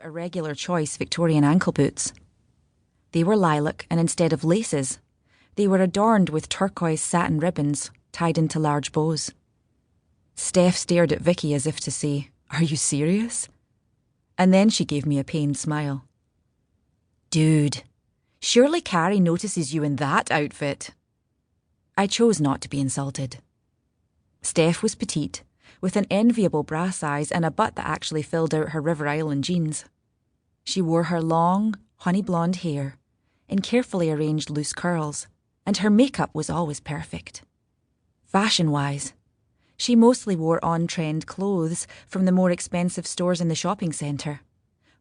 irregular choice Victorian ankle boots. They were lilac, and instead of laces, they were adorned with turquoise satin ribbons tied into large bows. Steph stared at Vicky as if to say, "Are you serious?" And then she gave me a pained smile. "Dude, surely Carrie notices you in that outfit." I chose not to be insulted. Steph was petite, with an enviable bra size and a butt that actually filled out her River Island jeans. She wore her long, honey blonde hair in carefully arranged loose curls, and her makeup was always perfect. Fashion-wise, she mostly wore on-trend clothes from the more expensive stores in the shopping centre,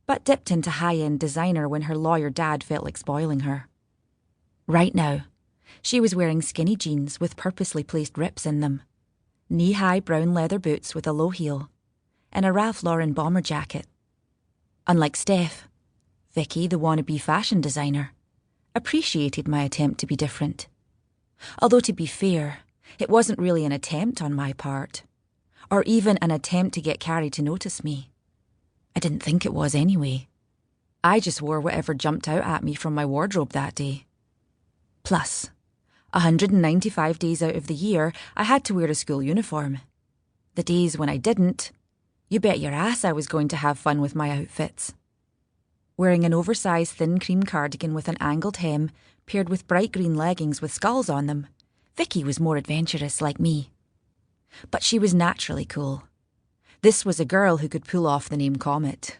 but dipped into high-end designer when her lawyer dad felt like spoiling her. Right now, she was wearing skinny jeans with purposely placed rips in them, knee-high brown leather boots with a low heel, and a Ralph Lauren bomber jacket. Unlike Steph, Vicky, the wannabe fashion designer, appreciated my attempt to be different. Although to be fair, it wasn't really an attempt on my part, or even an attempt to get Carrie to notice me. I didn't think it was anyway. I just wore whatever jumped out at me from my wardrobe that day. Plus, 195 days out of the year, I had to wear a school uniform. The days when I didn't, you bet your ass I was going to have fun with my outfits. Wearing an oversized thin cream cardigan with an angled hem paired with bright green leggings with skulls on them, Vicky was more adventurous like me. But she was naturally cool. This was a girl who could pull off the name Comet.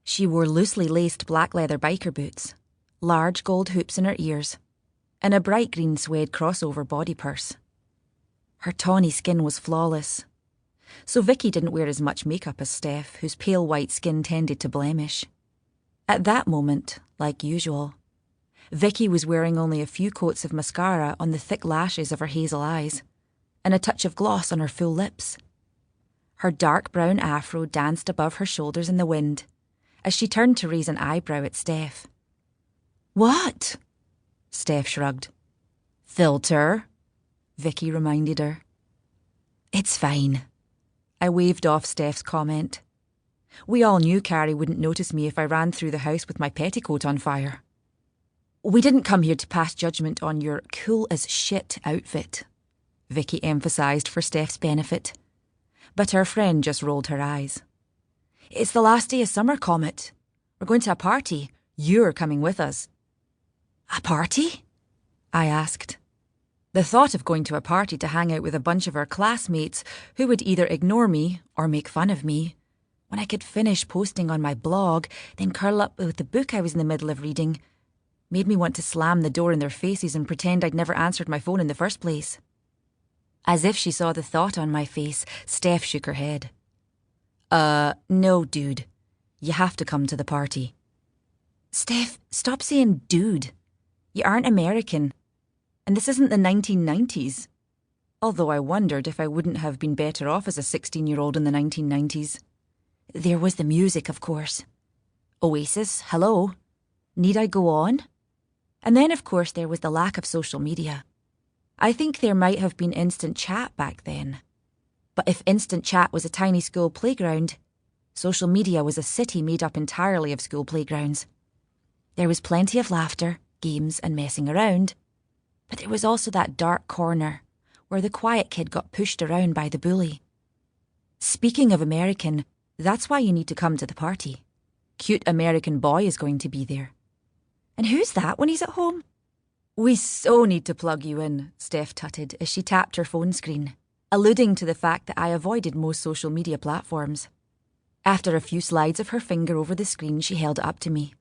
She wore loosely laced black leather biker boots, large gold hoops in her ears, and a bright green suede crossover body purse. Her tawny skin was flawless, so Vicky didn't wear as much makeup as Steph, whose pale white skin tended to blemish. At that moment, like usual, Vicky was wearing only a few coats of mascara on the thick lashes of her hazel eyes, and a touch of gloss on her full lips. Her dark brown afro danced above her shoulders in the wind, as she turned to raise an eyebrow at Steph. "What?" Steph shrugged. "Filter," Vicky reminded her. "It's fine." I waved off Steph's comment. We all knew Carrie wouldn't notice me if I ran through the house with my petticoat on fire. "We didn't come here to pass judgment on your cool-as-shit outfit," Vicky emphasised for Steph's benefit. But her friend just rolled her eyes. "It's the last day of summer, Comet. We're going to a party. You're coming with us." "A party?" I asked. The thought of going to a party to hang out with a bunch of our classmates who would either ignore me or make fun of me, when I could finish posting on my blog, then curl up with the book I was in the middle of reading, made me want to slam the door in their faces and pretend I'd never answered my phone in the first place. As if she saw the thought on my face, Steph shook her head. No, dude. You have to come to the party." "Steph, stop saying dude. You aren't American. And this isn't the 1990s. Although I wondered if I wouldn't have been better off as a 16-year-old in the 1990s. There was the music, of course. Oasis, hello. Need I go on? And then, of course, there was the lack of social media. I think there might have been instant chat back then. But if instant chat was a tiny school playground, social media was a city made up entirely of school playgrounds. There was plenty of laughter, games, and messing around. But there was also that dark corner where the quiet kid got pushed around by the bully. Speaking of American, that's why you need to come to the party. Cute American boy is going to be there. And who's that when he's at home? We so need to plug you in, Steph tutted as she tapped her phone screen, alluding to the fact that I avoided most social media platforms. After a few slides of her finger over the screen, she held it up to me.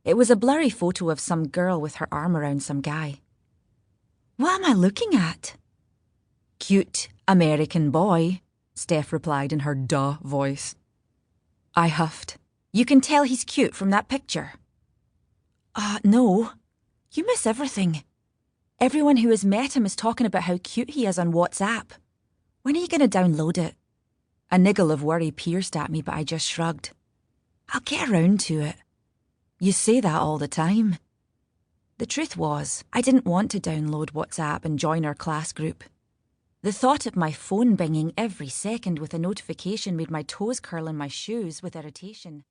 It was a blurry photo of some girl with her arm around some guy. What am I looking at? Cute American boy, Steph replied in her duh voice. I huffed. You can tell he's cute from that picture. No. You miss everything. Everyone who has met him is talking about how cute he is on WhatsApp. When are you going to download it? A niggle of worry pierced at me, but I just shrugged. I'll get around to it. You say that all the time. The truth was, I didn't want to download WhatsApp and join our class group. The thought of my phone binging every second with a notification made my toes curl in my shoes with irritation.